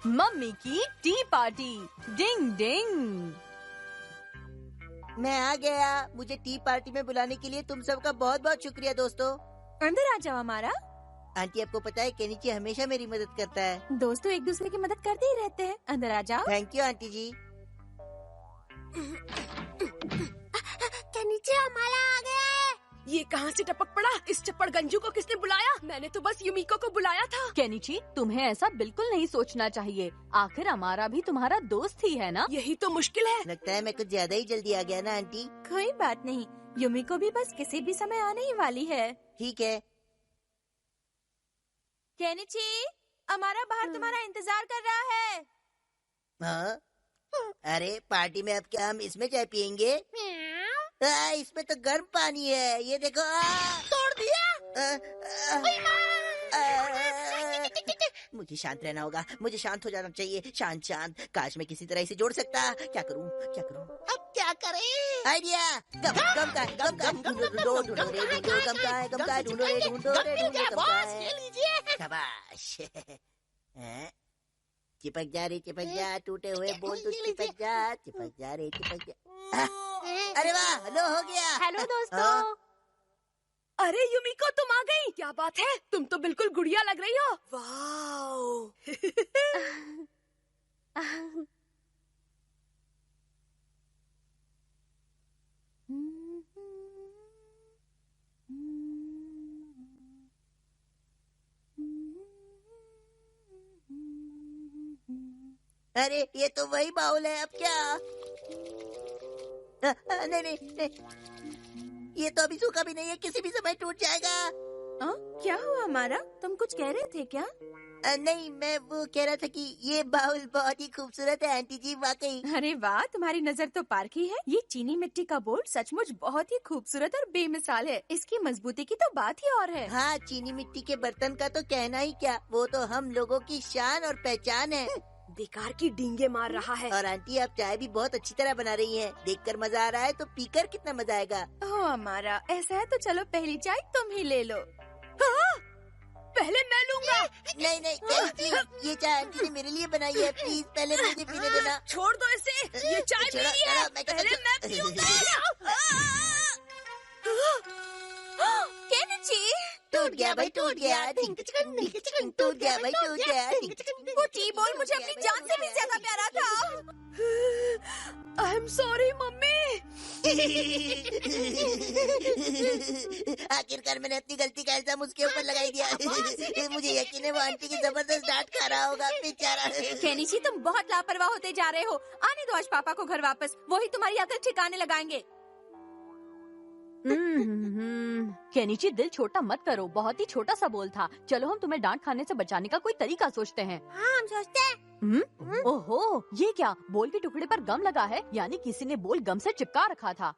Mummy की T party. डिंग डिंग। मैं आ गया। मुझे टी पार्टी में बुलाने के लिए तुम सबका बहुत बहुत शुक्रिया दोस्तों। अंदर आ जाओ हमारा। आंटी आपको पता है केनिची हमेशा मेरी मदद करता है। दोस्तों एक दूसरे की मदद करते ही रहते हैं। अंदर आ जाओ। Thank you aunty ji. Kenichi हमारा आ गया है। ये कहाँ से टपक पड़ा? इस चप्पड़ गंजू को किसने बुलाया? मैंने तो बस युमिको को बुलाया था। केनिची, तुम्हें ऐसा बिल्कुल नहीं सोचना चाहिए। आखिर हमारा भी तुम्हारा दोस्त ही है ना। यही तो मुश्किल है। लगता है मैं कुछ ज्यादा ही जल्दी आ गया ना आंटी। कोई बात नहीं, युमिको भी बस किसी भी समय आने ही वाली है। ठीक है। केनिची, हमारा बाहर तुम्हारा इंतजार कर रहा है। हाँ? अरे पार्टी में अब क्या हम इसमें चाय पियेंगे? इसमें तो गर्म पानी है, ये देखो। तोड़ दिया। मुझे शांत रहना होगा, मुझे शांत हो जाना चाहिए। शांत शांत। काश मैं किसी तरह इसे जोड़ सकता। क्या करूं क्या करूं? अब क्या करें? आइडिया। गम ढूंढो बॉस, ले लीजिए। शाबाश। चिपक जा रे चिपक जा, टूटे हुए बोल तो चिपक जा रे चिपक जा। अरे वाह, लो हो गया। हेलो दोस्तों। अरे युमिको, तुम आ गई। क्या बात है, तुम तो बिल्कुल गुड़िया लग रही हो। वाओ। अरे ये तो वही बाउल है, अब क्या? नहीं, ये तो अभी सूखा भी नहीं है, किसी भी समय टूट जाएगा। क्या हुआ हमारा? तुम कुछ कह रहे थे क्या? नहीं, मैं वो कह रहा था कि ये बाउल बहुत ही खूबसूरत है आंटी जी, वाकई। अरे वाह, तुम्हारी नजर तो पारखी है। ये चीनी मिट्टी का बोल सचमुच बहुत ही खूबसूरत और बेमिसाल है। इसकी मजबूती की तो बात ही और है। हाँ, चीनी मिट्टी के बर्तन का तो कहना ही क्या, वो तो हम लोगों की शान और पहचान है। बेकार की डींगे मार रहा है। और आंटी आप चाय भी बहुत अच्छी तरह बना रही हैं। देखकर मजा आ रहा है तो पीकर कितना मजा आएगा। ओह हमारा, ऐसा है तो चलो पहली चाय तुम ही ले लो। हाँ? पहले मैं लूंगा। नहीं, ये चाय आंटी ने मेरे लिए बनाई है, प्लीज पहले मुझे पीने देना। छोड़ दो इसे, ये चाय मेरी है। पहले मैं पीऊंगा। केनिची, टूट गया भाई, टूट गया। टूट गया भाई, टूट गया। वो टी बॉल मुझे अपनी जान से भी ज्यादा प्यारा था। I am sorry mummy. आखिरकार मैंने अपनी गलती का इल्जाम उसके ऊपर लगाई दिया। मुझे यकीन है वो आंटी की जबरदस्त डांट खा रहा होगा, बेचारा। केनिची, तुम बहुत लापरवाह होते जा रहे हो। आने दो आज पापा को घर वापस, वही तुम्हारी अकल ठिकाने लगाएंगे। केनिची, दिल छोटा मत करो, बहुत ही छोटा सा बोल था। चलो हम तुम्हें डांट खाने से बचाने का कोई तरीका सोचते हैं। हाँ, हम सोचते हैं। ओहो, ये क्या? बोल के टुकड़े पर गम लगा है, यानी किसी ने बोल गम से चिपका रखा था।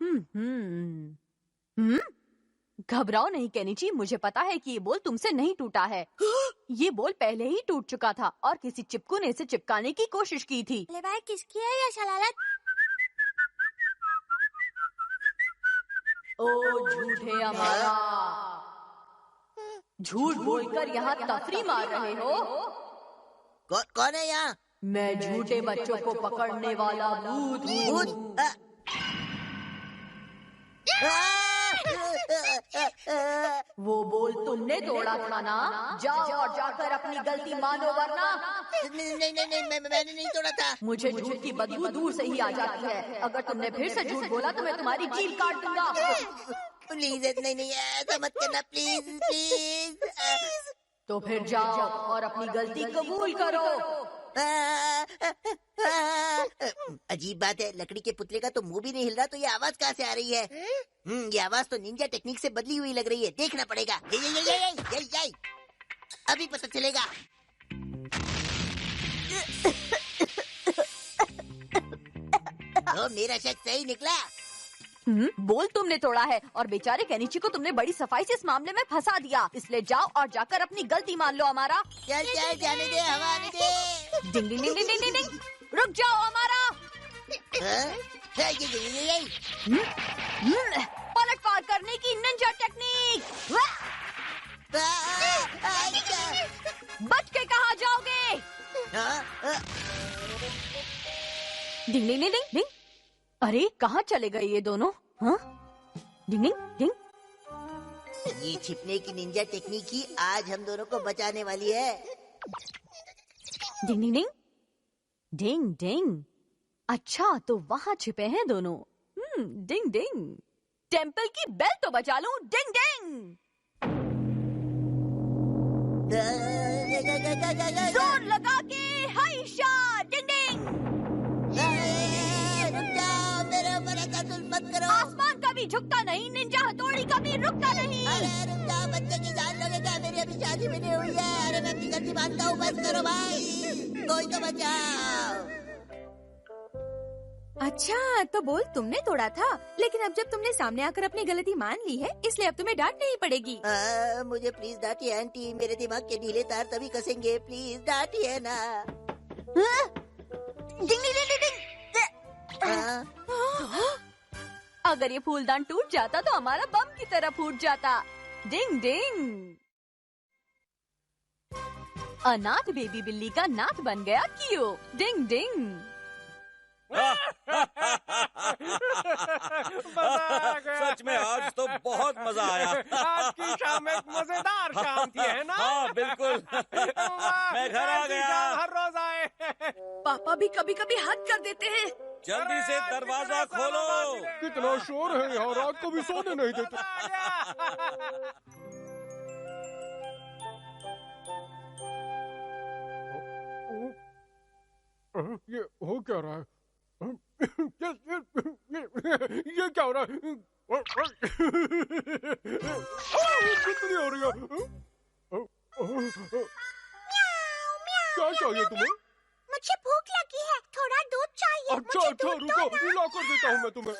घबराओ नहीं केनिची, मुझे पता है कि ये बोल तुमसे नहीं टूटा है। ये बोल पहले ही टूट चुका था और किसी चिपकू ने इसे चिपकाने की कोशिश की थी। ले भाई, किसकी है ये शलालत? ओ झूठे हमारा, झूठ बोलकर यहाँ तफरी मार रहे हो। कौन है यहाँ? मैं झूठे बच्चों को पकड़ने वाला भूत हूँ। वो बोल तुमने तोड़ा था ना? जाओ और जाकर अपनी गलती मानो, वरना। नहीं, मैंने नहीं तोड़ा था। मुझे झूठ की बदबू दूर से ही आ जाती है। अगर तुमने फिर से झूठ बोला तो मैं तुम्हारी जीभ काट दूंगा। प्लीज नहीं, ऐसा मत करना, प्लीज। तो फिर जाओ और अपनी गलती कबूल करो। अजीब बात है, लकड़ी के पुतले का तो मुंह भी नहीं हिल रहा, तो ये आवाज कहाँ से आ रही है? ये आवाज तो निंजा टेक्निक से बदली हुई लग रही है, देखना पड़ेगा। ये अभी पता चलेगा। मेरा शक सही निकला। बोल तुमने तोड़ा है और बेचारे केनिची को तुमने बड़ी सफाई से इस मामले में फंसा दिया। इसलिए जाओ और जाकर अपनी गलती मान लो हमारा। चल जाने दे, हवा आने दे। डिंग डिंग डिंग डिंग डिंग डिंग। रुक जाओ हमारा। पलटवार करने की निंजा टेक्निक। बच के कहाँ जाओगे? डिंग डिंग डिंग डिंग डिंग। अरे कहाँ चले गए ये दोनों? हाँ? डिंग डिंग डिंग। ये छिपने की निंजा टेक्निक ही आज हम दोनों को बचाने वाली है। डिंग डिंग डिंग डिंग डिंग। अच्छा तो वहाँ छिपे हैं दोनों। डिंग डिंग। टेम्पल की बेल तो बजा लूं। डिंग डिंग। जोर लगा के हाइशा। डिंग डिंग। रुक जाओ, मेरे ऊपर ऐसा जुल्म मत करो। आसमान कभी झुकता नहीं, निंजा हथौड़ी कभी रुकता नहीं। अरे रुक जाओ, बच्चे की जान लोगे क्या? मेरी अभी शादी भी नहीं हुई है। अरे मैं अपनी गलती मानता हूँ, बस करो भाई, कोई तो बचाओ। अच्छा तो बोल तुमने तोड़ा था, लेकिन अब जब तुमने सामने आकर अपनी गलती मान ली है, इसलिए अब तुम्हें डांट नहीं पड़ेगी। मुझे प्लीज डांटिए आंटी, मेरे दिमाग के ढीले तार तभी कसेंगे, प्लीज डांटिए ना। डिंग डिंग डिंग डिंग। अगर ये फूलदान टूट जाता तो हमारा बम की तरह फूट जाता। डिंग डिंग। अनाथ बेबी बिल्ली का नाथ बन गया क्यों? डिंग डिंग। सच में आज तो बहुत मजा आया। आज की शाम एक मजेदार शाम थी, है ना? हाँ बिल्कुल। मैं घर आ गया। हर रोज आए। पापा भी कभी कभी हद कर देते हैं। जल्दी से दरवाजा खोलो। कितना शोर है यहाँ, रात को भी सोने नहीं देते। ये हो क्या रहा है? ये क्या हो रहा है? कितनी हो रही है? क्या चाहिए तुम्हें? मुझे भूख लगी है, थोड़ा दूध चाहिए। अच्छा मुझे अच्छा, दूध रुको, दो ना। ला कर देता हूँ मैं तुम्हें।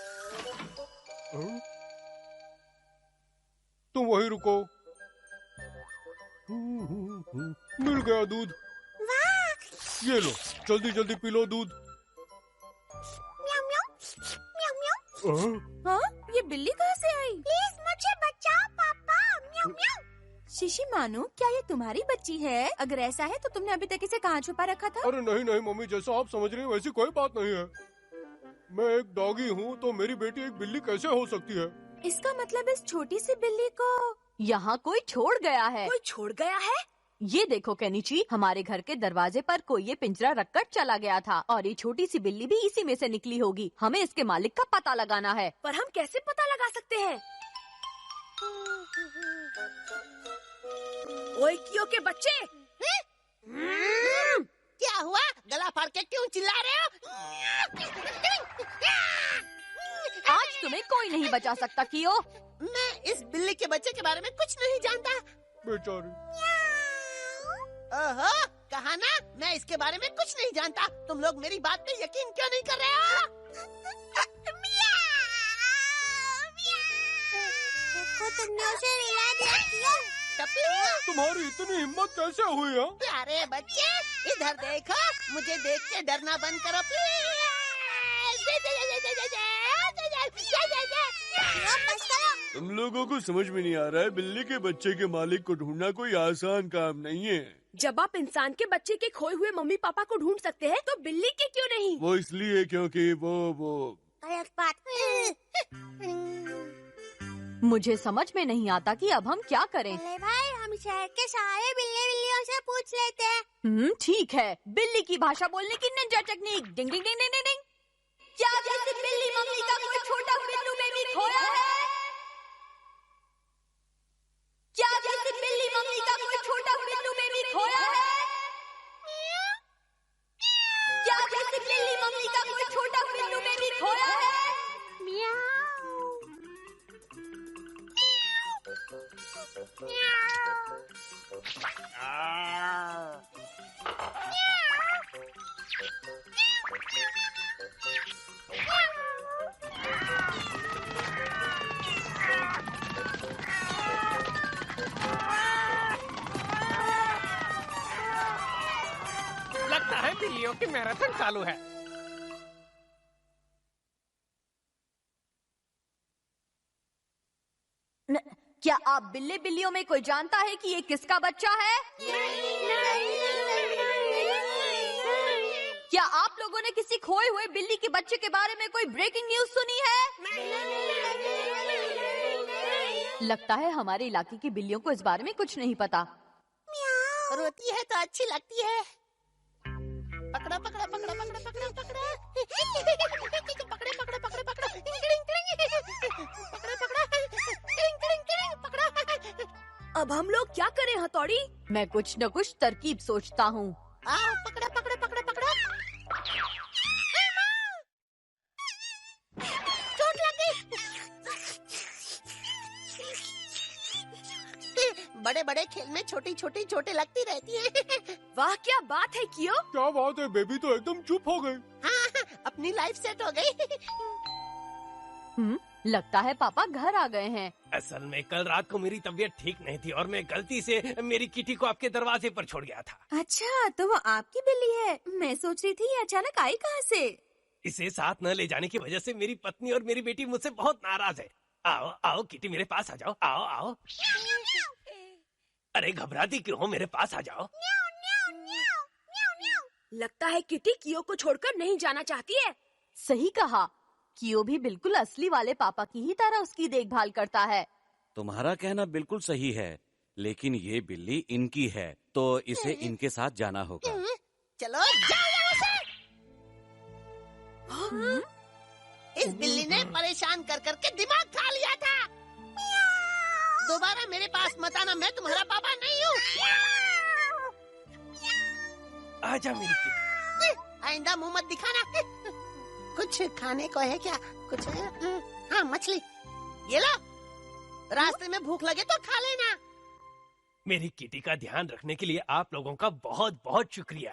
तुम वहीं रुको। मिल गया दूध। वाह, ये लो, जल्दी जल्दी पी लो दूध। म्याऊ म्याऊ म्याऊ म्याऊ। हाँ, ये बिल्ली कहाँ से आई? प्लीज मुझे बचाओ पापा। म्याऊ म्याऊ। शिशी मानो, क्या ये तुम्हारी बच्ची है? अगर ऐसा है तो तुमने अभी तक इसे कहाँ छुपा रखा था? अरे नहीं नहीं मम्मी, जैसा आप समझ रही हैं वैसी कोई बात नहीं है। मैं एक डॉगी हूँ, तो मेरी बेटी एक बिल्ली कैसे हो सकती है? इसका मतलब इस छोटी सी बिल्ली को यहाँ कोई छोड़ गया है। कोई छोड़ गया है? ये देखो केनिची, हमारे घर के दरवाजे पर कोई ये पिंजरा रखकर चला गया था और ये छोटी सी बिल्ली भी इसी में से निकली होगी। हमें इसके मालिक का पता लगाना है। पर हम कैसे पता लगा सकते हैं? ओए कियो के बच्चे, क्या हुआ? गला फाड़ के क्यों चिल्ला रहे हो? आज तुम्हें कोई नहीं बचा सकता कियो। मैं इस बिल्ली के बच्चे के बारे में कुछ नहीं जानता। बेचारी। ओहो, कहा ना मैं इसके बारे में कुछ नहीं जानता। तुम लोग मेरी बात पे यकीन क्यों नहीं कर रहे हो? देखो, तुमने उसे मिला दिया कियो। तुम्हारी इतनी हिम्मत कैसे हुई है? प्यारे बच्चे, इधर देखो, मुझे देख के डरना बंद करो प्लीज। तुम लोगों को समझ में नहीं आ रहा है, बिल्ली के बच्चे के मालिक को ढूंढना कोई आसान काम नहीं है। जब आप इंसान के बच्चे के खोए हुए मम्मी पापा को ढूंढ सकते हैं, तो बिल्ली के क्यों नहीं? वो इसलिए क्योंकि वो गलत बात। मुझे समझ में नहीं आता कि अब हम क्या करें। चले भाई, हम शहर के सारे बिल्लियों से पूछ लेते हैं। ठीक है, बिल्ली की भाषा बोलने की निंजा टेक्निक। डिंग डिंग डिंग डिंग डिंग डिंग। क्या किसी बिल्ली मम्मी का कोई छोटा बिल्लू बेबी खोया है? क्या किसी बिल्ली मम्मी का कोई छोटा बिल्लू बेबी खोया है? क्या किसी बिल्ली मम्मी का कोई छोटा बिल्लू बेबी खोया है? लगता है बिल्लियों की मैराथन चालू है। क्या आप बिल्ली बिल्लियों में कोई जानता है कि ये किसका बच्चा है? किसी खोए हुए बिल्ली के बच्चे के बारे में कोई ब्रेकिंग न्यूज सुनी है? लगता है हमारे इलाके की बिल्लियों को इस बारे में कुछ नहीं पता। रोती है तो अच्छी लगती है। पकड़ा पकड़ा पकड़ा पकड़ा पकड़ा पकड़ा पकड़े पकड़े पकड़े पकड़ा पकड़ा पकड़ा। अब हम लोग क्या करें हथौड़ी? मैं कुछ न कुछ तरकीब सोचता हूँ। पकड़ा पकड़ा पकड़ा पकड़ा। चोट लग गई। बड़े बड़े खेल में छोटी छोटी चोटें लगती रहती हैं। वाह क्या बात है कियो। क्या बात है, बेबी तो एकदम चुप हो गई। अपनी लाइफ सेट हो गई। लगता है पापा घर आ गए हैं। असल में कल रात को मेरी तबीयत ठीक नहीं थी और मैं गलती से मेरी किटी को आपके दरवाजे पर छोड़ गया था। अच्छा तो वो आपकी बिल्ली है। मैं सोच रही थी ये अचानक आई कहाँ से। इसे साथ न ले जाने की वजह से मेरी पत्नी और मेरी बेटी मुझसे बहुत नाराज है। आओ आओ किटी मेरे पास आ जाओ। आओ आओ। अरे घबराती क्यों हो, मेरे पास आ जाओ। लगता है किटी कियो को छोड़कर नहीं जाना चाहती है। सही कहा, कियो भी बिल्कुल असली वाले पापा की ही तरह उसकी देखभाल करता है। तुम्हारा कहना बिल्कुल सही है, लेकिन ये बिल्ली इनकी है तो इसे इनके साथ जाना होगा। चलो जाओ यहाँ से। इस बिल्ली ने परेशान कर करके दिमाग खा लिया था। दोबारा मेरे पास मत आना, मैं तुम्हारा पापा नहीं हूँ। आजा मेरी किटी। आइंदा मुंह मत दिखाना। कुछ खाने को है क्या? कुछ है? हाँ मछली, ये लो। रास्ते में भूख लगे तो खा लेना। मेरी किटी का ध्यान रखने के लिए आप लोगों का बहुत बहुत शुक्रिया।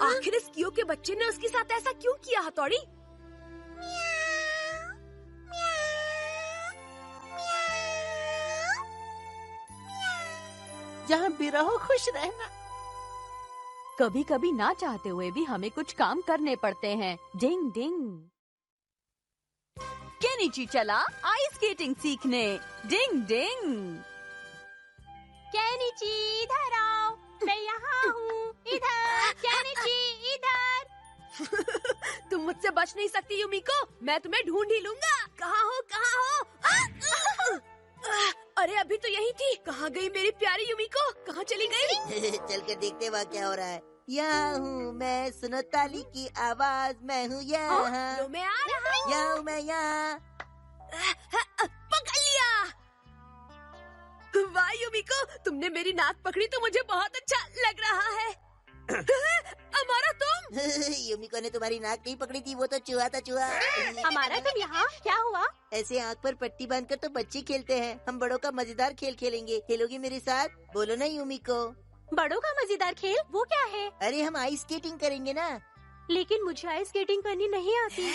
आखिर इस कियो के बच्चे ने उसके साथ ऐसा क्यों किया हथौड़ी? जहाँ भी रहो खुश रहना। कभी कभी ना चाहते हुए भी हमें कुछ काम करने पड़ते हैं। डिंग डिंग। केनिची चला आइस स्केटिंग सीखने। डिंग डिंग। केनिची इधर आओ, मैं यहाँ हूँ। इधर केनिची इधर। तुम मुझसे बच नहीं सकती युमिको, मैं तुम्हें ढूंढ ही लूंगा। कहाँ हो कहाँ हो? अरे अभी तो यही थी। कहाँ गई मेरी प्यारी युमिको? कहाँ चली गई? चल कर देखते वहाँ क्या हो रहा है। यहाँ हूँ मैं, सुनो ताली की आवाज, मैं हूँ यहाँ। लो मैं आ रहा हूँ। यहाँ हूँ मैं यहाँ। पकड़ लिया। वाह युमिको, तुमने मेरी नाक पकड़ी तो मुझे बहुत अच्छा लग रहा है। हमारा तुम? युमिको ने तुम्हारी नाक नहीं पकड़ी थी, वो तो चूहा था, चूहा। हमारा तुम यहाँ क्या हुआ? ऐसे आँख पर पट्टी बांधकर तो बच्चे खेलते हैं। हम बड़ों का मजेदार खेल खेलेंगे। खेलोगी मेरे साथ? बोलो ना युमिको। बड़ों का मजेदार खेल वो क्या है? अरे हम आइस स्केटिंग करेंगे ना। लेकिन मुझे आइस स्केटिंग करनी नहीं आती।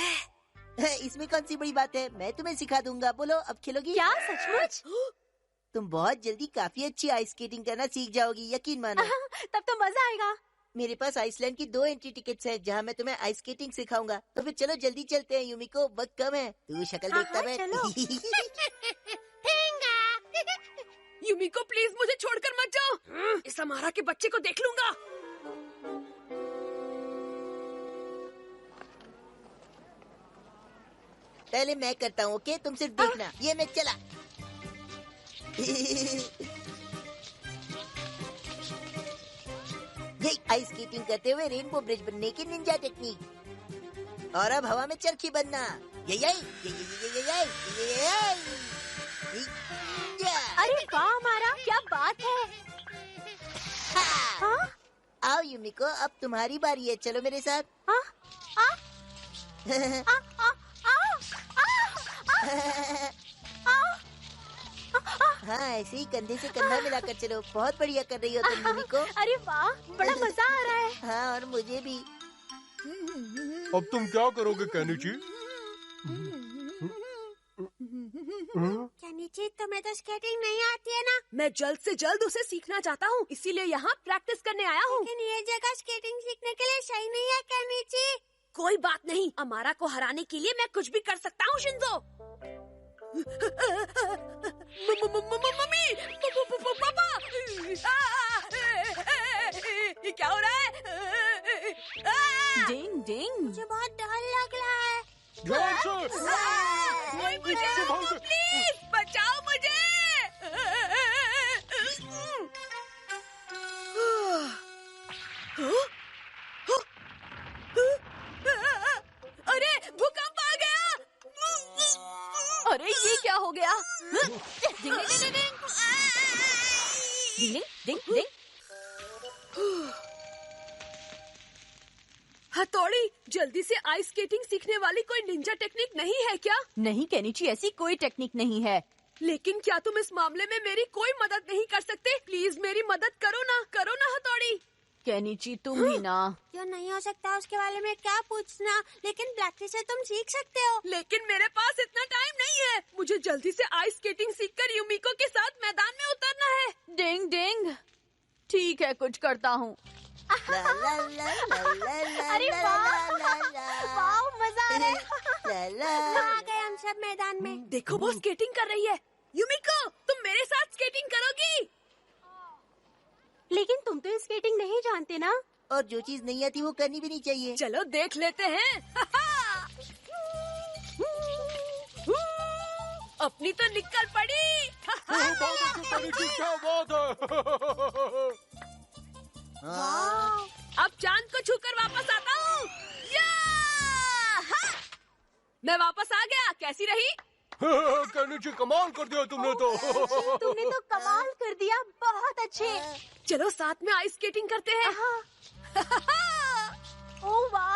इसमें कौन सी बड़ी बात है, मैं तुम्हें सिखा दूंगा। बोलो अब खेलोगी? क्या सचमुच? तुम बहुत जल्दी काफी अच्छी आइस स्केटिंग करना सीख जाओगी, यकीन मानो। तब तो मजा आएगा। मेरे पास आइसलैंड की 2 एंट्री टिकट्स हैं, जहाँ मैं तुम्हें आइस स्केटिंग सिखाऊंगा। तो फिर चलो जल्दी चलते हैं युमिको, वक्त कम है। तू शक्ल देखता बैठ। युमिको प्लीज मुझे छोड़कर मत जाओ। इस हमारा के बच्चे को देख लूंगा। पहले मैं करता हूँ, ओके? तुम सिर्फ देखना। ये मैं चला। ये आइस स्केटिंग करते हुए रेनबो ब्रिज बनने की निंजा टेक्निक। और अब हवा में चरखी बनना। अरे वाह हमारा, क्या बात है। हाँ? आओ युमिको, अब तुम्हारी बारी है। चलो मेरे साथ। हाँ ऐसे ही कंधे से कंधा मिलाकर चलो। बहुत बढ़िया कर रही हो तुम युमिको। अरे वाह बड़ा मजा आ रहा है। हाँ और मुझे भी। अब तुम क्या करोगे केनिची? केनिची तुम्हें तो स्केटिंग नहीं आती है ना? मैं जल्द से जल्द उसे सीखना चाहता हूँ, इसीलिए यहाँ प्रैक्टिस करने आया हूँ। लेकिन ये जगह स्केटिंग सीखने के लिए सही नहीं है केनिची। कोई बात नहीं, अमारा को हराने के लिए मैं कुछ भी कर सकता हूँ शिंजो। मम्मी, पापा। से। कोई बचाओ, प्लीज बचाओ मुझे। अरे भूकंप आ गया। अरे ये क्या हो गया? डिंग डिंग डिंग डिंग डिंग डिंग डिंग। हथौड़ी, जल्दी से आइस स्केटिंग सीखने वाली कोई निंजा टेक्निक नहीं है क्या? नहीं केनिची, ऐसी कोई टेक्निक नहीं है। लेकिन क्या तुम इस मामले में मेरी कोई मदद नहीं कर सकते? प्लीज मेरी मदद करो ना हथौड़ी। केनिची तुम ही ना। जो नहीं हो सकता उसके बारे में क्या पूछना, लेकिन प्रैक्टिस से तुम सीख सकते हो। लेकिन मेरे पास इतना टाइम नहीं है। मुझे जल्दी से आइस स्केटिंग सीखकर युमिको के साथ मैदान में उतरना है। डिंग डिंग। ठीक है, कुछ करता हूँ। अरे वाह, मजा आ रहा है। आ गए हम सब मैदान में। देखो वो स्केटिंग कर रही है। युमिको, तुम मेरे साथ स्केटिंग करोगी? लेकिन तुम तो स्केटिंग नहीं जानते ना। और जो चीज नहीं आती वो करनी भी नहीं चाहिए। चलो देख लेते हैं। अपनी तो निकल पड़ी। क्या बात है। अब चांद को छूकर वापस आता हूँ। मैं वापस आ गया। कैसी रही? केनिची, कमाल कर दिया तुमने तो। तुमने तो कमाल कर दिया, बहुत अच्छे। चलो साथ में आइस स्केटिंग करते हैं। ओह वाह।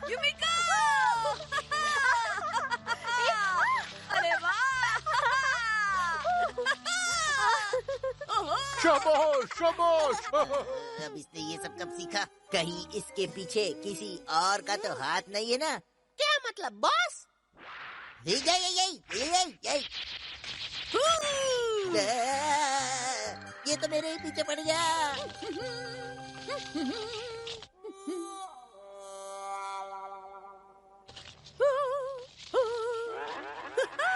युमिको! अरे वाह! शाबाश शाबाश। अब इसने ये सब कब सीखा? कहीं इसके पीछे किसी और का तो हाथ नहीं है ना? क्या मतलब बॉस? ये तो मेरे ही पीछे पड़ गया।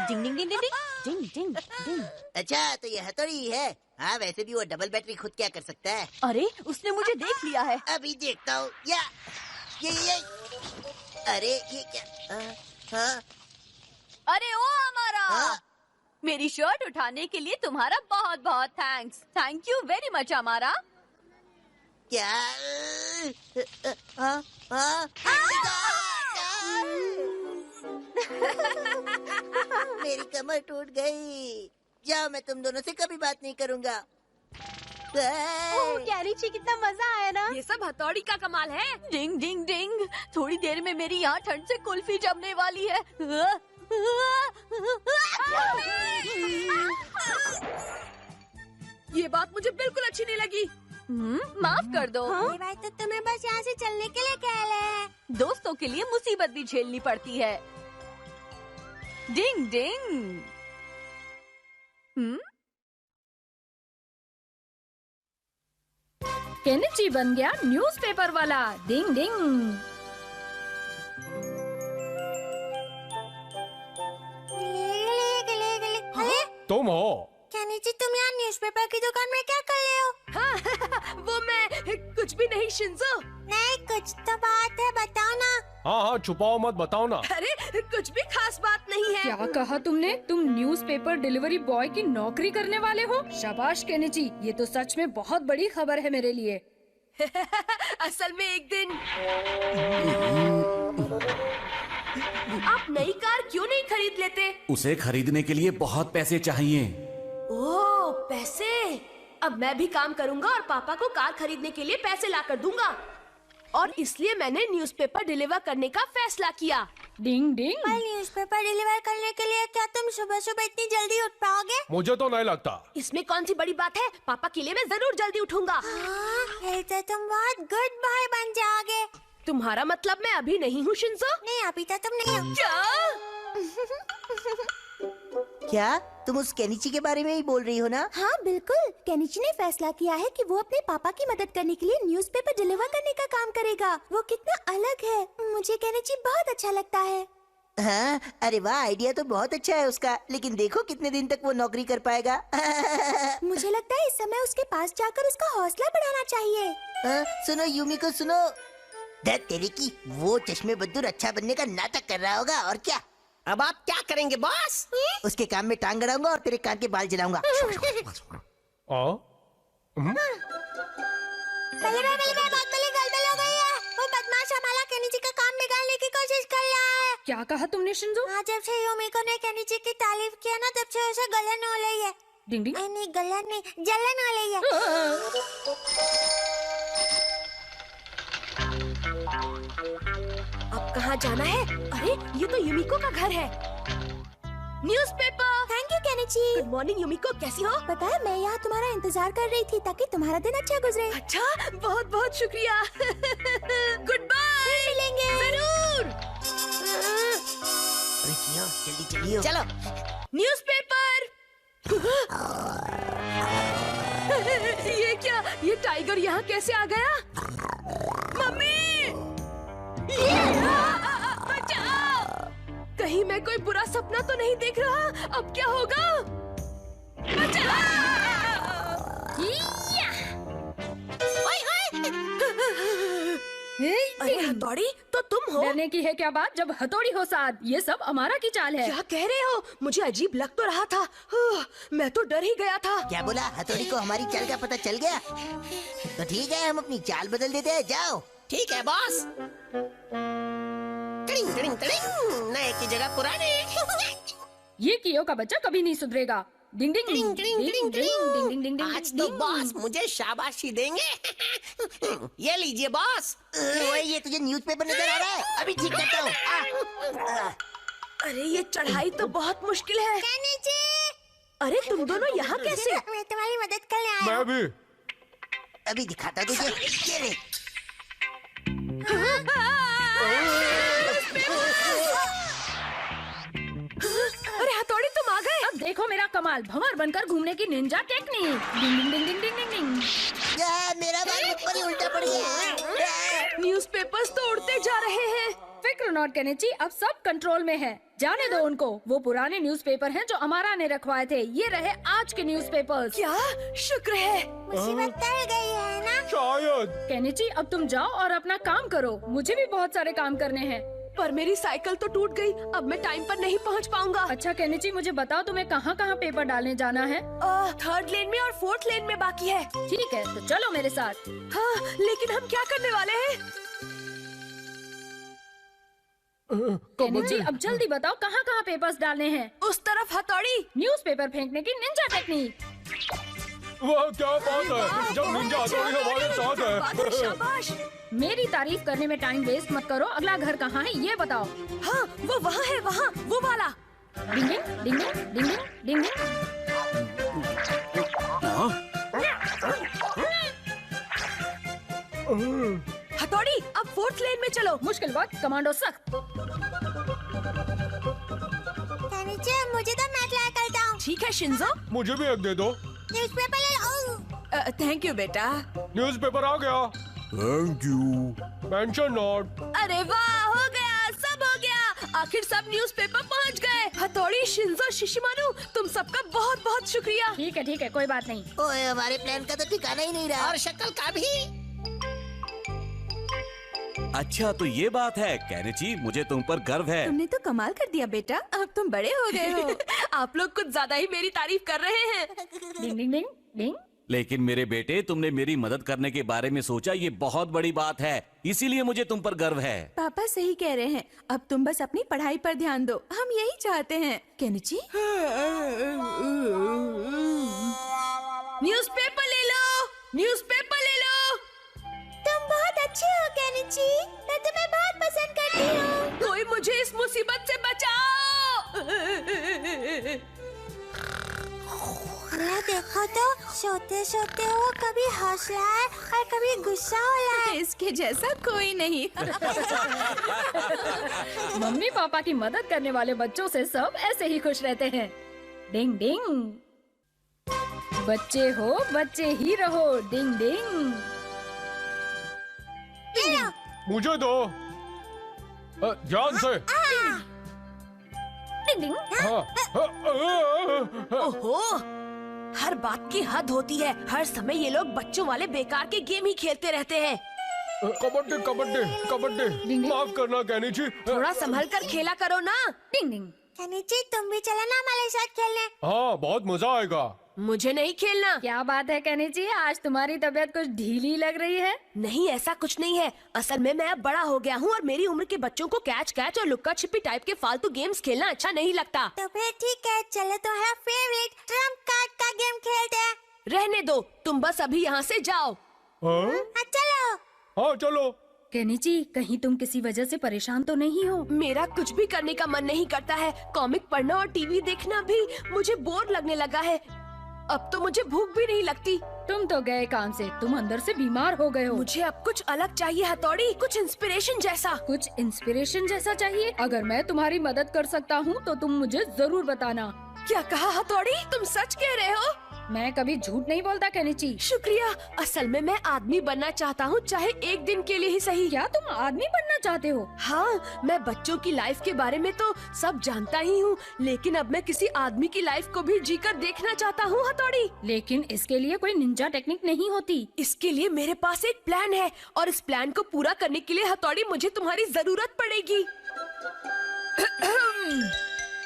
डिंग डिंग डिंग डिंग डिंग डिंग डिंग। अच्छा तो ये हथौड़ी है। हाँ वैसे भी वो डबल बैटरी खुद क्या कर सकता है। अरे उसने मुझे देख लिया है। अभी देखता हूँ। या ये अरे ये क्या? हाँ अरे ओ हमारा, हाँ? मेरी शर्ट उठाने के लिए तुम्हारा बहुत बहुत thanks. Thank you very much हमारा। क्या? हाँ हाँ। मेरी कमर टूट गई। जाओ, मैं तुम दोनों से कभी बात नहीं करूँगा। केनिची, कितना मजा आया ना। ये सब हथौड़ी का कमाल है। डिंग डिंग डिंग। थोड़ी देर में मेरी यहाँ ठंड से कुल्फी जमने वाली है। ये बात मुझे बिल्कुल अच्छी नहीं लगी। माफ कर दो। ये बात तो तुम्हें बस यहाँ से चलने के लिए कह रहे हैं। दोस्तों के लिए मुसीबत भी झेलनी पड़ती है। डिंग डिंग। केनिची बन गया न्यूज़पेपर वाला। डिंग डिंग। तुम हो? केनिची, तुम यहाँ न्यूज़पेपर की दुकान में क्या कर रहे हो? हाँ, वो मैं कुछ भी नहीं शिंजो। नहीं, कुछ तो बात है, बताओ ना। हाँ हाँ, छुपाओ मत, बताओ ना। अरे कुछ भी खास बात नहीं है। क्या कहा तुमने? तुम न्यूज़पेपर डिलीवरी बॉय की नौकरी करने वाले हो? शाबाश केनिची, ये तो सच में बहुत बड़ी खबर है मेरे लिए। असल में एक दिन आप नई कार क्यों नहीं खरीद लेते? उसे खरीदने के लिए बहुत पैसे चाहिए। ओह, पैसे। अब मैं भी काम करूंगा और पापा को कार खरीदने के लिए पैसे ला कर दूंगा। और इसलिए मैंने न्यूज़पेपर डिलीवर करने का फैसला किया। डिंग डिंग। न्यूज़पेपर डिलीवर करने के लिए क्या तुम सुबह सुबह इतनी जल्दी उठ पाओगे? मुझे तो नहीं लगता। इसमें कौन सी बड़ी बात है? पापा के लिए मैं जरूर जल्दी उठूंगा। फिर तो तुम बहुत गुड बॉय बन जाओगे। तुम्हारा मतलब मैं अभी नहीं हूँ शिंजो? नहीं, अभी तो तुम नहीं हो। क्या? क्या तुम उस केनिची के बारे में ही बोल रही हो ना? हाँ बिल्कुल। केनिची ने फैसला किया है कि वो अपने पापा की मदद करने के लिए न्यूज़पेपर डिलीवर करने का काम करेगा। वो कितना अलग है। मुझे केनिची बहुत अच्छा लगता है। हाँ, अरे वाह, आइडिया तो बहुत अच्छा है उसका, लेकिन देखो कितने दिन तक वो नौकरी कर पाएगा। मुझे लगता है इस समय उसके पास जाकर उसका हौसला बढ़ाना चाहिए। सुनो यूमिको, सुनो। दर्द तेरे की, वो चश्मे बद्दूर अच्छा बनने का नाटक कर रहा होगा और क्या। अब आप क्या करेंगे बॉस? उसके काम में टांग अड़ाऊंगा और तेरे कान के बाल जलाऊंगा। वो बदमाश हमारा केनिची का काम बिगाड़ने की कोशिश कर रहा है। क्या कहा तुमने शिंजो? हाँ, जब से यूमिको ने केनिची की तारीफ किया ना, तब से उसे गलन हो रही है। डिंग डिंग। नहीं, गलन नहीं, जलन हो रही है। अब कहाँ जाना है? अरे ये तो यूमिको का घर है। Newspaper. Thank you Kenichi. Good morning Yumiko, कैसी हो? पता है, मैं यहाँ तुम्हारा इंतजार कर रही थी ताकि तुम्हारा दिन अच्छा गुजरे। अच्छा, बहुत बहुत शुक्रिया। Goodbye. मिलेंगे जरूर। अरे कियो, जल्दी चलियो। चलो। न्यूज़पेपर। ये क्या? ये टाइगर यहाँ कैसे आ गया? मम्मी! बचाओ! कहीं मैं कोई बुरा सपना तो नहीं देख रहा? अब क्या होगा? अरे हथौड़ी, तो तुम हो? डरने की है क्या बात, जब हथौड़ी हो साथ। ये सब अमारा की चाल है। क्या कह रहे हो? मुझे अजीब लग तो रहा था। मैं तो डर ही गया था। क्या बोला? हथौड़ी को हमारी चाल का पता चल गया? तो ठीक है, हम अपनी चाल बदल देते हैं। जाओ। ठीक है बॉस। टिड़िंग टिड़िंग टिड़िंग, नए की जगह पुराने। ये कियो का बच्चा कभी नहीं सुधरेगा। डिंग डिंग टिड़िंग टिड़िंग टिड़िंग टिड़िंग। डिंग डिंग डिंग। आज तो बॉस मुझे शाबाशी देंगे। ये लीजिए बॉस। ओए, ये तुझे न्यूज़पेपर नजर आ रहा है? अभी ठीक करता हूँ। अरे ये चढ़ाई तो बहुत मुश्किल है। केनिची, अरे तुम दोनों यहाँ कैसे? मैं तुम्हारी मदद करने आया मैं भी। अभी दिखाता तुझे। ये ले। अरे हथौड़ी, तुम आ गए। अब देखो मेरा कमाल, भंवर बनकर घूमने की निंजा टेक्निक। डिंग डिंग डिंग डिंग डिंग डिंग। मेरा बाल मुझ पर ही उल्टा पड़ गया। न्यूज़पेपर्स तो उड़ते जा रहे हैं। फिक्र नॉट केनिची, अब सब कंट्रोल में है। जाने दो उनको। वो पुराने न्यूज़पेपर हैं जो अमारा ने रखवाए थे। ये रहे आज के न्यूज़पेपर्स। क्या? शुक्र है। मुसीबत टल गई है ना? शायद। केनिची, अब तुम जाओ और अपना काम करो। मुझे भी बहुत सारे काम करने हैं। पर मेरी साइकिल तो टूट गई। अब मैं टाइम पर नहीं पहुंच पाऊंगा। अच्छा केनिची, मुझे बताओ तुम्हें कहाँ कहाँ पेपर डालने जाना है? थर्ड लेन में और फोर्थ लेन में बाकी है। ठीक है, तो चलो मेरे साथ। हाँ, लेकिन हम क्या करने वाले हैं? केनिची, अब जल्दी बताओ कहाँ कहाँ पेपर्स डालने हैं? उस तरफ हथौड़ी। न्यूज़पेपर फेंकने की निंजा टेक्निक। वह क्या बात है, जब निंजा हथौड़ी हमारे साथ है। शाबाश। मेरी तारीफ करने में टाइम वेस्ट मत करो। अगला घर कहाँ है ये बताओ। हाँ, वो वहाँ है, वहाँ, वो वाला। डिंग डिंग डिंग डिंग डिंग डिंग। हथौड़ी, अब फोर्थ लेन में चलो। मुश्किल वक्त, कमांडो सख्त। केनिची, मुझे तो मैं ट्राई करता हूँ। ठीक है शिंजो। मुझे भी एक दे दो। न्यूज़पेपर ले लो। थैंक यू बेटा। न्यूज़पेपर आ गया। Thank you. Mention not. अरे वाह, हो गया, सब हो गया। आखिर सब न्यूज़पेपर पहुंच गए। हथौड़ी, शिंजो, शिशिमारू, तुम सबका बहुत बहुत शुक्रिया। ठीक है, कोई बात नहीं। ओए, हमारे प्लान का तो ठिकाना ही नहीं रहा। और शक्ल का भी। अच्छा, तो ये बात है। केनिची, मुझे तुम पर गर्व है। तुमने तो कमाल कर दिया बेटा, अब तुम बड़े हो गए हो। आप लोग कुछ ज्यादा ही मेरी तारीफ कर रहे हैं। डिंग डिंग डिंग डिंग। लेकिन मेरे बेटे, तुमने मेरी मदद करने के बारे में सोचा, ये बहुत बड़ी बात है। इसीलिए मुझे तुम पर गर्व है। पापा सही कह रहे हैं, अब तुम बस अपनी पढ़ाई पर ध्यान दो, हम यही चाहते हैं। केनिची, न्यूज़पेपर ले लो, न्यूज़पेपर ले लो। तुम बहुत अच्छे हो केनिची, मैं तुम्हें बहुत पसंद करती हूँ। कोई मुझे इस मुसीबत से बचाओ। देखो तो, सोते सोते वो कभी हौसला है और कभी गुस्सा हो रहा है। इसके जैसा कोई नहीं। मम्मी पापा की मदद करने वाले बच्चों से सब ऐसे ही खुश रहते हैं। डिंग डिंग। बच्चे हो, बच्चे ही रहो। डिंग डिंग। मुझे दो। ध्यान से। डिंग डिंग। ओहो, हर बात की हद होती है। हर समय ये लोग बच्चों वाले बेकार के गेम ही खेलते रहते हैं। कबड्डी कबड्डी कबड्डी। माफ करना कैनिची। थोड़ा संभल कर खेला करो ना। डिंग डिंग। कनिची, तुम भी चलो ना हमारे साथ खेलने। हाँ, बहुत मजा आएगा। मुझे नहीं खेलना। क्या बात है कनिची, आज तुम्हारी तबीयत कुछ ढीली लग रही है। नहीं, ऐसा कुछ नहीं है। असल में मैं अब बड़ा हो गया हूँ और मेरी उम्र के बच्चों को कैच कैच और लुक्का छिपी टाइप के फालतू गेम्स खेलना अच्छा नहीं लगता। तो फिर ठीक है, चलो तुम्हारा फेवरेट ट्रम्प कार्ड का गेम खेलते हैं। रहने दो, तुम बस अभी यहाँ से जाओ। चलो। हाँ चलो। केनिची, कहीं तुम किसी वजह से परेशान तो नहीं हो? मेरा कुछ भी करने का मन नहीं करता है। कॉमिक पढ़ना और टीवी देखना भी मुझे बोर लगने लगा है। अब तो मुझे भूख भी नहीं लगती। तुम तो गए काम से, तुम अंदर से बीमार हो गए हो। मुझे अब कुछ अलग चाहिए हथौड़ी, कुछ इंस्पिरेशन जैसा। कुछ इंस्पिरेशन जैसा चाहिए? अगर मैं तुम्हारी मदद कर सकता हूँ तो तुम मुझे जरूर बताना। क्या कहा हथौड़ी? तुम सच कह रहे हो? मैं कभी झूठ नहीं बोलता केनिची। शुक्रिया। असल में मैं आदमी बनना चाहता हूँ, चाहे एक दिन के लिए ही सही। क्या तुम आदमी बनना चाहते हो? हाँ, मैं बच्चों की लाइफ के बारे में तो सब जानता ही हूँ, लेकिन अब मैं किसी आदमी की लाइफ को भी जीकर देखना चाहता हूँ हथौड़ी। लेकिन इसके लिए कोई निंजा टेक्निक नहीं होती। इसके लिए मेरे पास एक प्लान है और इस प्लान को पूरा करने के लिए हथौड़ी मुझे तुम्हारी जरूरत पड़ेगी।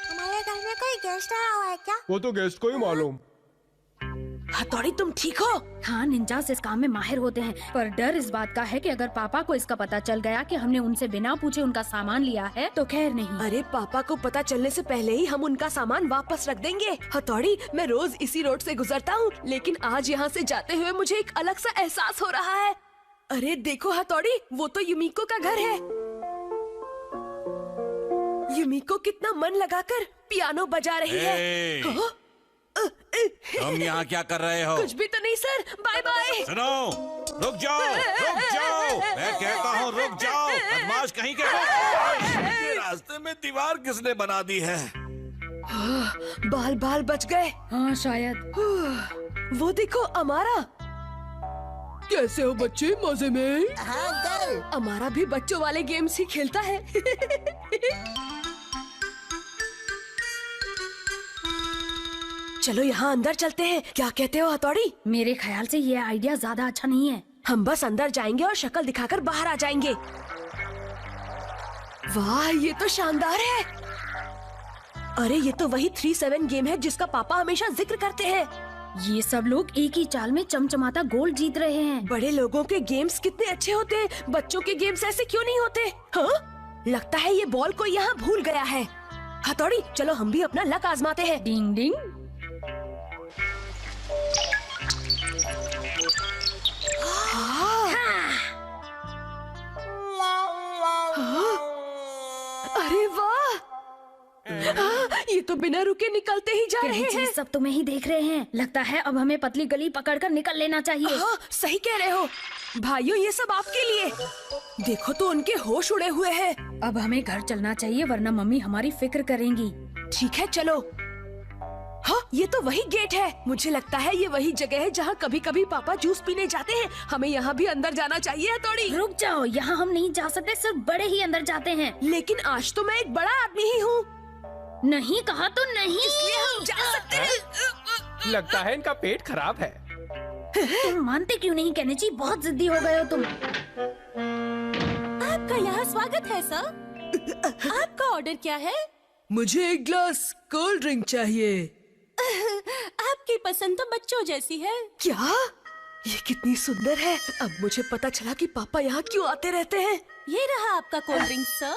हमारे घर में कोई गेस्ट आया हुआ है क्या? वो तो गेस्ट को ही मालूम। हथौड़ी, तुम ठीक हो? हाँ, निंजास इस काम में माहिर होते हैं, पर डर इस बात का है कि अगर पापा को इसका पता चल गया कि हमने उनसे बिना पूछे उनका सामान लिया है तो खैर नहीं। अरे पापा को पता चलने से पहले ही हम उनका सामान वापस रख देंगे। हथौड़ी, मैं रोज इसी रोड से गुजरता हूँ, लेकिन आज यहाँ से जाते हुए मुझे एक अलग सा एहसास हो रहा है। अरे देखो हथौड़ी, वो तो युमिको का घर है। युमिको कितना मन लगाकर पियानो बजा रही है। हाँ? तुम यहाँ क्या कर रहे हो? कुछ भी तो नहीं सर, बाय बाय। सुनो, रुक जाओ, रुक जाओ, मैं कहता हूँ रुक जाओ, बदमाश कहीं के। रास्ते में दीवार किसने बना दी है? बाल बाल बच गए। हाँ शायद। वो देखो अमारा। कैसे हो बच्चे, मजे में? हाँ अंकल। अमारा भी बच्चों वाले गेम्स ही खेलता है। चलो यहाँ अंदर चलते हैं, क्या कहते हो हथौड़ी? मेरे ख्याल से ये आइडिया ज्यादा अच्छा नहीं है। हम बस अंदर जाएंगे और शक्ल दिखाकर बाहर आ जाएंगे। वाह, ये तो शानदार है। अरे ये तो वही 3-7 गेम है जिसका पापा हमेशा जिक्र करते हैं। ये सब लोग एक ही चाल में चमचमाता गोल्ड जीत रहे हैं। बड़े लोगों के गेम्स कितने अच्छे होते हैं, बच्चों के गेम्स ऐसे क्यों नहीं होते? हाँ? लगता है ये बॉल को यहाँ भूल गया है। हथौड़ी, चलो हम भी अपना लक आजमाते हैं। डिंग डिंग। अरे वाह, ये तो बिना रुके निकलते ही जा रहे हैं। सब तुम्हें ही देख रहे हैं। लगता है अब हमें पतली गली पकड़कर निकल लेना चाहिए। हाँ, सही कह रहे हो भाइयों, ये सब आपके लिए। देखो तो उनके होश उड़े हुए हैं। अब हमें घर चलना चाहिए वरना मम्मी हमारी फिक्र करेंगी। ठीक है चलो। हाँ, ये तो वही गेट है। मुझे लगता है ये वही जगह है जहाँ कभी कभी पापा जूस पीने जाते हैं। हमें यहाँ भी अंदर जाना चाहिए हथौड़ी। रुक जाओ, यहाँ हम नहीं जा सकते, सिर्फ बड़े ही अंदर जाते हैं। लेकिन आज तो मैं एक बड़ा आदमी ही हूँ। नहीं कहा तो नहीं, इसलिए हम जा सकते हैं। लगता है इनका पेट खराब है। तुम मानते क्यों नहीं केनिची, बहुत जिद्दी हो गए हो तुम। आपका यहाँ स्वागत है सर। आपका ऑर्डर क्या है? मुझे एक ग्लास कोल्ड ड्रिंक चाहिए। आपकी पसंद तो बच्चों जैसी है। क्या? ये कितनी सुंदर है। अब मुझे पता चला कि पापा यहाँ क्यों आते रहते हैं। ये रहा आपका कोल्ड ड्रिंक सर।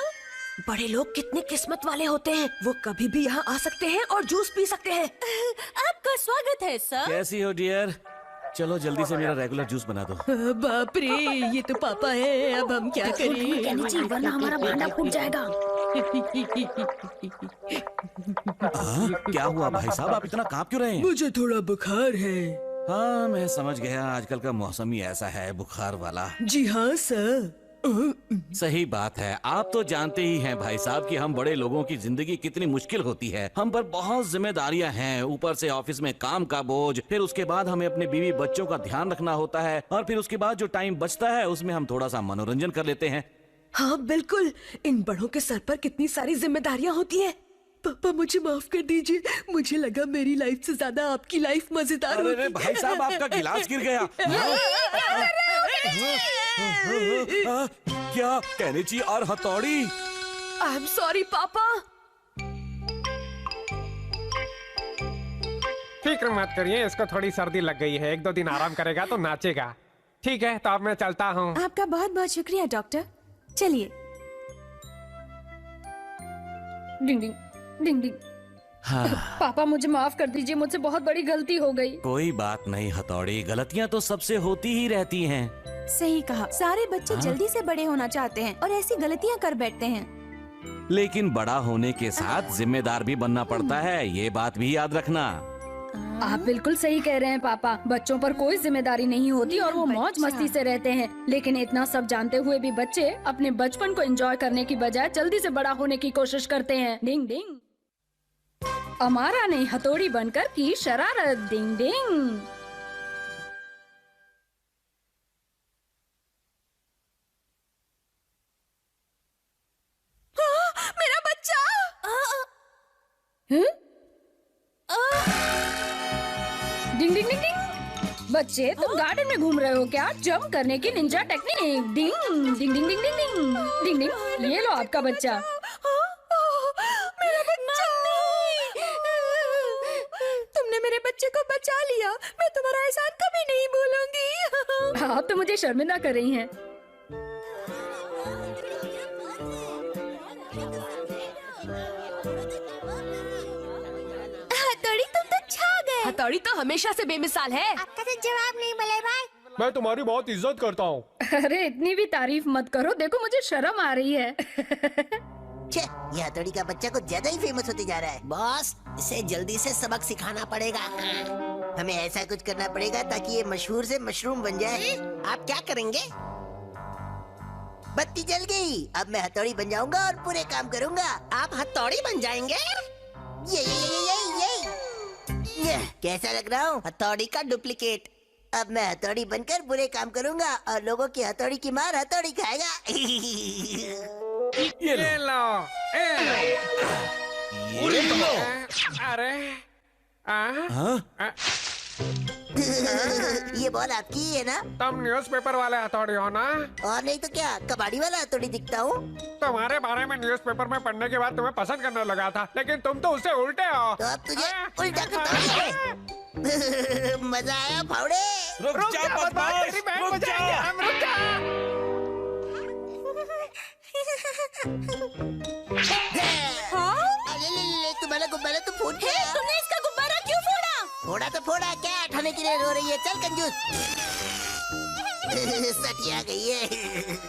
बड़े लोग कितने किस्मत वाले होते हैं, वो कभी भी यहाँ आ सकते हैं और जूस पी सकते हैं। आपका स्वागत है सर। कैसी हो डियर? चलो जल्दी से मेरा रेगुलर जूस बना दो। बाप रे, ये तो पापा है। अब हम क्या करें? केनिची, वरना हमारा भांडा फूट जाएगा। क्या हुआ भाई साहब, आप इतना कांप क्यों रहे हैं? मुझे थोड़ा बुखार है। हाँ मैं समझ गया, आजकल का मौसम ही ऐसा है, बुखार वाला। जी हाँ सर। सही बात है। आप तो जानते ही हैं भाई साहब कि हम बड़े लोगों की जिंदगी कितनी मुश्किल होती है। हम पर बहुत जिम्मेदारियां हैं, ऊपर से ऑफिस में काम का बोझ, फिर उसके बाद हमें अपने बीवी बच्चों का ध्यान रखना होता है, और फिर उसके बाद जो टाइम बचता है उसमें हम थोड़ा सा मनोरंजन कर लेते हैं। हाँ बिल्कुल, इन बड़ों के सर पर कितनी सारी जिम्मेदारियां होती हैं। पापा मुझे माफ कर दीजिए, मुझे लगा मेरी लाइफ से ज्यादा आपकी लाइफ मजेदार अरे होगी। रे भाई साहब, आपका गिलास गिर गया। क्या केनिची और हथौड़ी? आई एम सॉरी पापा। फिक्र मत करिए, इसको थोड़ी सर्दी लग गई है, 1-2 दिन आराम करेगा तो नाचेगा। ठीक है, तो अब मैं चलता हूँ। आपका बहुत बहुत शुक्रिया डॉक्टर। चलिए। डिंग डिंग डिंग डिंग। हाँ। पापा मुझे माफ कर दीजिए, मुझसे बहुत बड़ी गलती हो गई। कोई बात नहीं हथौड़ी, गलतियाँ तो सबसे होती ही रहती हैं। सही कहा, सारे बच्चे जल्दी से बड़े होना चाहते हैं और ऐसी गलतियां कर बैठते हैं। लेकिन बड़ा होने के साथ जिम्मेदार भी बनना पड़ता है, ये बात भी याद रखना। आप बिल्कुल सही कह रहे हैं पापा, बच्चों पर कोई जिम्मेदारी नहीं होती और वो मौज मस्ती से रहते हैं। लेकिन इतना सब जानते हुए भी बच्चे अपने बचपन को एंजॉय करने की बजाय जल्दी से बड़ा होने की कोशिश करते हैं। डिंग डिंग। अमारा ने हथौड़ी बनकर की शरारत। डिंग डिंग। मेरा बच्चा। डिंग डिंग डिंग डिंग। बच्चे तुम गार्डन में घूम रहे हो क्या? जंप करने की निंजा टेक्निक। डिंग डिंग डिंग डिंग डिंग डिंग डिंग डिंग। ये लो आपका बच्चा। मेरा बच्चा। तुमने मेरे बच्चे को बचा लिया, मैं तुम्हारा एहसान कभी नहीं भूलूंगी। आप तो मुझे शर्मिंदा कर रही हैं। हथौड़ी तुम तो छा गए। हथौड़ी तो हमेशा से बेमिसाल है। आपका तो जवाब नहीं बले भाई। मैं तुम्हारी बहुत इज्जत करता हूँ। अरे इतनी भी तारीफ मत करो, देखो मुझे शर्म आ रही है। छे, ये हथौड़ी का बच्चा कुछ ज्यादा ही फेमस होते जा रहा है। बॉस, इसे जल्दी से सबक सिखाना पड़ेगा। हमें ऐसा कुछ करना पड़ेगा ताकि ये मशहूर से मशरूम बन जाए। आप क्या करेंगे? बत्ती जल गई, अब मैं हथौड़ी बन जाऊंगा और पूरे काम करूंगा। आप हथौड़ी बन जाएंगे? ये कैसा लग रहा हूँ? हथौड़ी का डुप्लीकेट। अब मैं हथौड़ी बनकर बुरे काम करूंगा और लोगों की हथौड़ी की मार हथौड़ी खाएगा। ये लो। ये लो। अरे हाँ? ये बॉल आपकी ही है ना? तुम न्यूज़पेपर वाले हथौड़ी हो ना? और नहीं तो क्या, कबाड़ी वाला हथौड़ी दिखता हूँ। तुम्हारे बारे में न्यूज़पेपर में पढ़ने के बाद तुम्हें पसंद करने लगा था, लेकिन तुम तो उससे उल्टे हो। तो अब तुझे उल्टा करता हूँ। मजा आया फावड़े? रुक जा बदमाश, तेरी बहन रुक बजाएंगे जा। हम, रुक जा। ले, तुम्हारा गुब्बारा तो फूट गया। तुमने इसका गुब्बारा क्यों फोड़ा? फोड़ा तो फोड़ा, क्या उठाने के लिए रो रही है? चल कंजूस। सटिया गई है।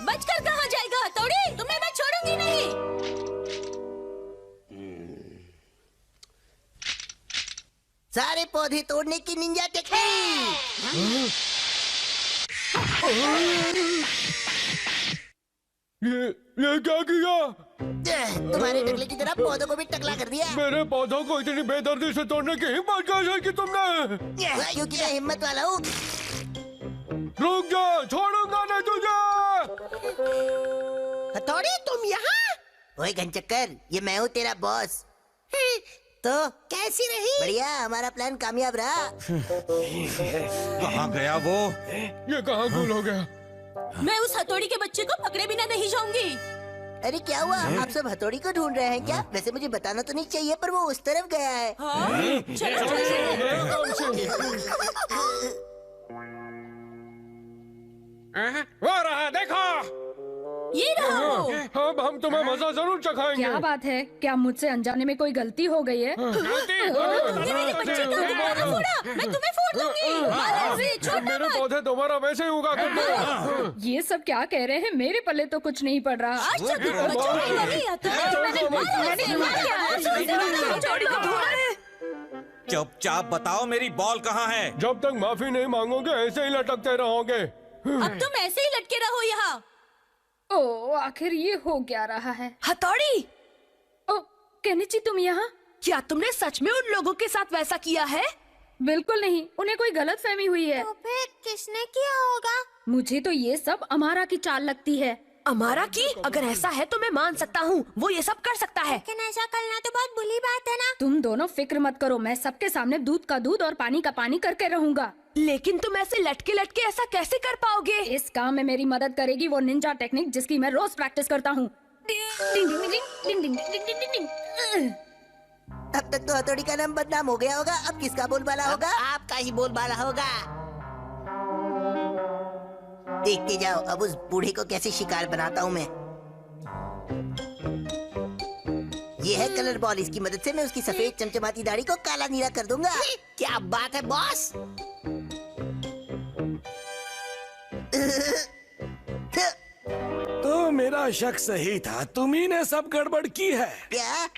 बचकर कहाँ जाएगा हथौड़ी? तुम्हें मैं छोड़ूंगी नहीं। सारे पौधे तोड़ने की निंजा टेक्निक। ये क्या किया? तुम्हारे टकले की तरह पौधों को भी टकला कर दिया। मेरे पौधों को इतनी बेदर्दी से तोड़ने की हिम्मत कैसे की तुमने? क्योंकि मैं हिम्मत वाला हूँ। रुक जा, छोड़ूंगा नहीं तुझे। हथौड़ी तुम यहाँ? ओए घनचक्कर, ये मैं हूँ तेरा बॉस। तो कैसी रही? बढ़िया, हमारा प्लान कामयाब रहा। कहाँ गया वो? ये कहाँ गुल हो गया? मैं उस हथौड़ी के बच्चे को पकड़े बिना नहीं जाऊंगी। अरे क्या हुआ? आप सब हथौड़ी को ढूंढ रहे हैं क्या? वैसे मुझे बताना तो नहीं चाहिए, पर वो उस तरफ गया है। चलो वो रहा, देखो। ये रहा वो। अब हम तुम्हें मजा जरूर चखाएंगे। क्या बात है? क्या मुझसे अनजाने में कोई गलती हो गई है? तुमने मेरे बच्चे का गुब्बारा फोड़ा, मैं तुम्हें फोड़ दूंगी। मारो इसे, छोड़ना मेरे मत। पौधे दोबारा वैसे ही उगा करते। ये सब क्या कह रहे हैं? मेरे पल्ले तो कुछ नहीं पड़ रहा। आज तक तुम बच्चों को नहीं आता। मैंने मारा इसे, मारा। हथौड़ी को ढूंढो। चुपचाप बताओ मेरी बॉल कहाँ है? जब तक माफी नहीं मांगोगे ऐसे ही लटकते रहोगे। अब तुम ऐसे ही लटके रहो यहाँ। ओ, आखिर ये हो क्या रहा है? हथौड़ी, ओ, केनिची तुम यहाँ? क्या तुमने सच में उन लोगों के साथ वैसा किया है? बिल्कुल नहीं, उन्हें कोई गलतफहमी हुई है। तो फिर किसने किया होगा? मुझे तो ये सब अमारा की चाल लगती है। अमारा की अगर ऐसा है तो मैं मान सकता हूँ, वो ये सब कर सकता है। लेकिन ऐसा करना तो बहुत बुरी बात है ना। तुम दोनों फिक्र मत करो, मैं सबके सामने दूध का दूध और पानी का पानी करके रहूंगा। लेकिन तुम ऐसे लटके लटके ऐसा कैसे कर पाओगे? इस काम में मेरी मदद करेगी वो निंजा टेक्निक जिसकी मैं रोज प्रैक्टिस करता हूँ। अब तक तो हथौड़ी का नाम बदनाम हो गया होगा, अब किसका बोलबाला होगा? आपका ही बोलबाला होगा। देखते जाओ अब उस बूढ़े को कैसे शिकार बनाता हूँ मैं। ये है कलर बॉल, इसकी मदद से मैं उसकी सफेद चमचमाती दाढ़ी को काला नीला कर दूंगा। क्या बात है बॉस। तो मेरा शक सही था, तुम्ही ने सब गड़बड़ की है। क्या?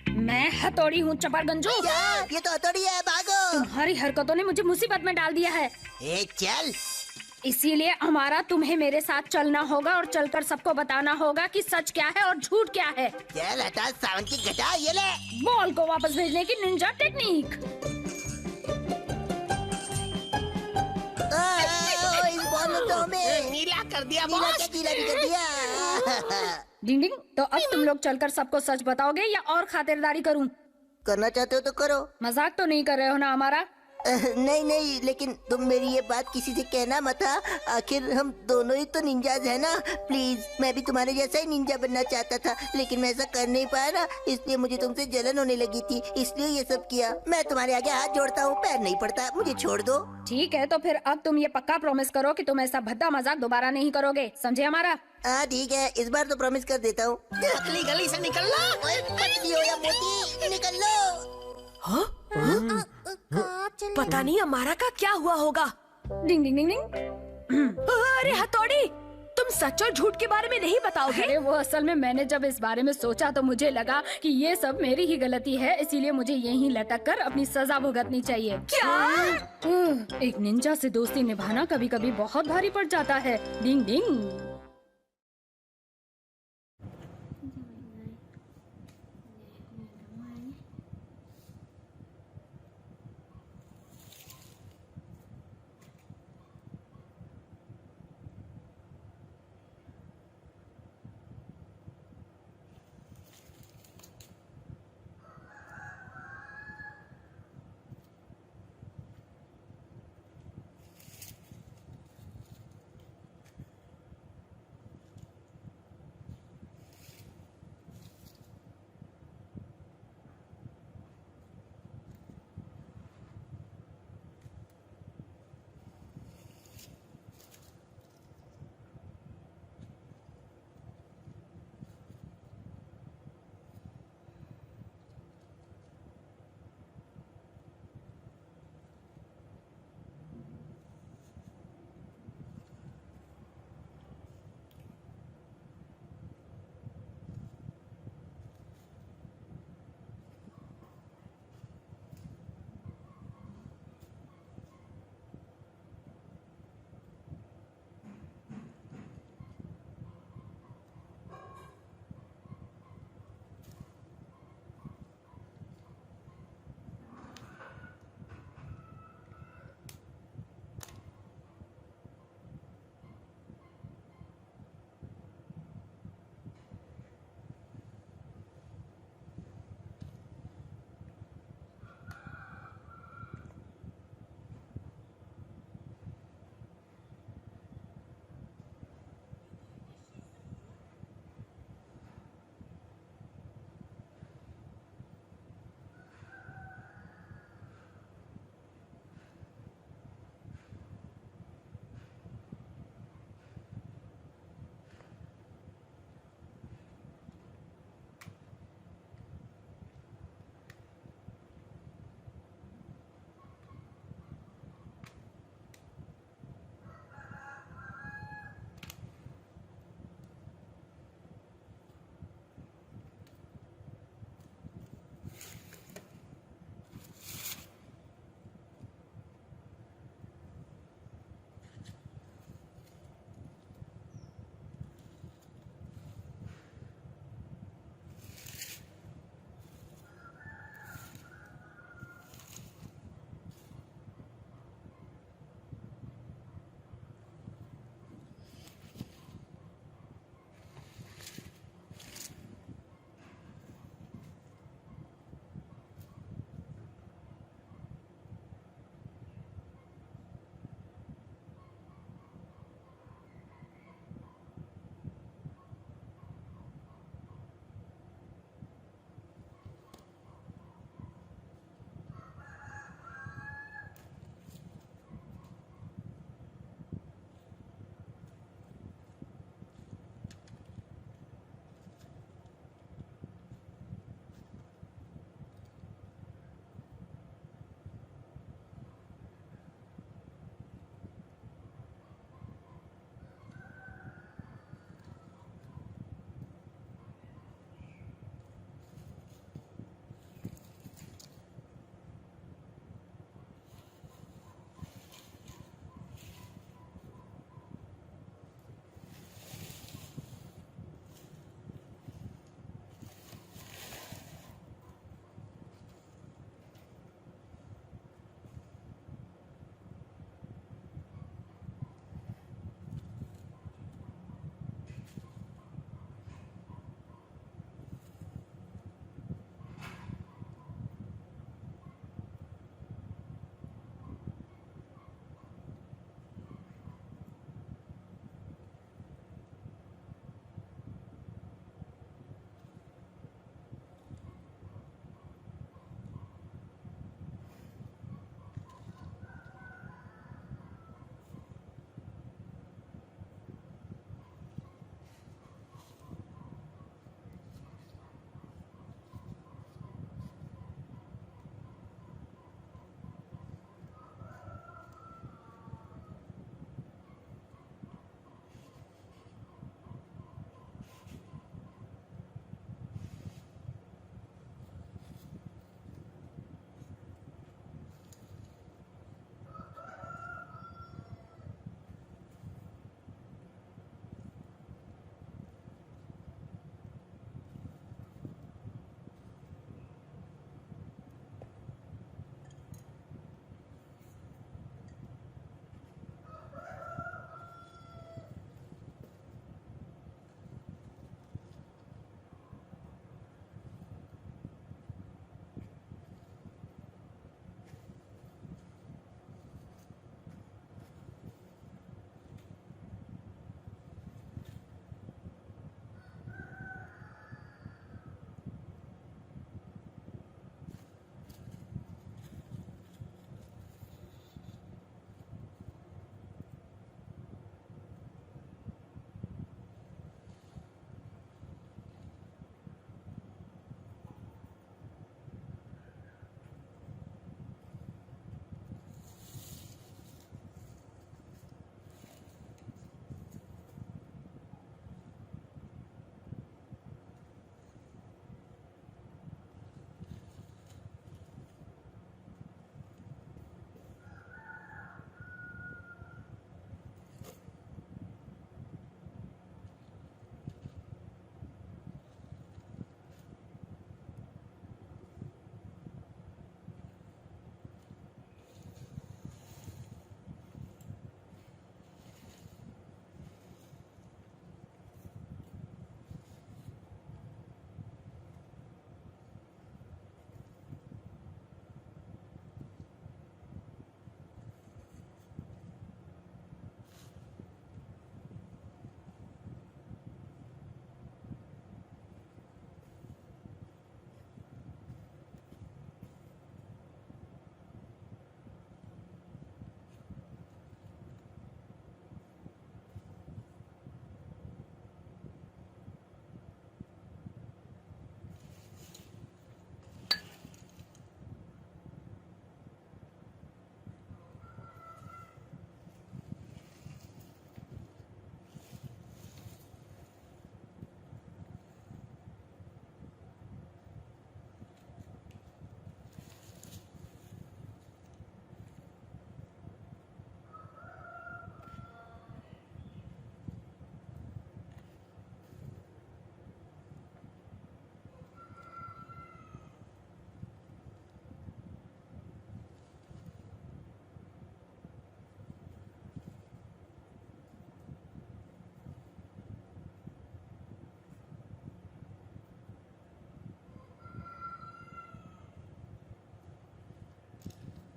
मैं हथौड़ी हूँ चपरगंजू। क्या? ये तो हथौड़ी है, भागो। तुम्हारी हरकतों ने मुझे मुसीबत में डाल दिया है। ए चल। इसीलिए हमारा तुम्हें मेरे साथ चलना होगा और चलकर सबको बताना होगा कि सच क्या है और झूठ क्या है। चल हटा सावन की घटा, ये ले। बॉल को वापस भेजने की निंजा टेक्निक। इस बॉल में तो हमें नीला कर दिया नीला बॉस। क्या गीला भी कर दिया। डिंग डिंग, तो अब तुम लोग चलकर सबको सच बताओगे या और खातिरदारी करूं? करना चाहते हो तो करो। मजाक तो नहीं कर रहे हो ना हमारा? नहीं नहीं, लेकिन तुम मेरी ये बात किसी से कहना मत। आखिर हम दोनों ही तो निंजाज है ना। प्लीज, मैं भी तुम्हारे जैसा ही निंजा बनना चाहता था, लेकिन मैं ऐसा कर नहीं पाया ना, इसलिए मुझे तुमसे जलन होने लगी थी, इसलिए ये सब किया। मैं तुम्हारे आगे हाथ जोड़ता हूँ, पैर नहीं पड़ता, मुझे छोड़ दो। ठीक है, तो फिर अब तुम ये पक्का प्रॉमिस करो कि तुम ऐसा भद्दा मजाक दोबारा नहीं करोगे, समझे हमारा? हाँ ठीक है, इस बार तो प्रॉमिस कर देता हूँ। पतली गली से निकल लो। पतली हो या मोटी, निकल लो। हाँ? पता नहीं अमारा का क्या हुआ होगा। डिंग डिंग डिंग डिंग। अरे हथौड़ी, तुम सच और झूठ के बारे में नहीं बताओगे? अरे वो असल में मैंने जब इस बारे में सोचा तो मुझे लगा कि ये सब मेरी ही गलती है, इसीलिए मुझे यहीं लटक कर अपनी सजा भुगतनी चाहिए। क्या? एक निंजा से दोस्ती निभाना कभी कभी बहुत भारी पड़ जाता है। डिंग डिंग।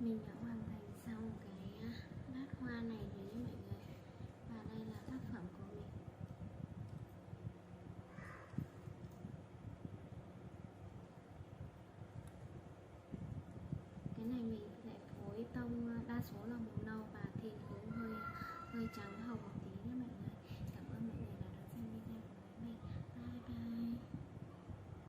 नहीं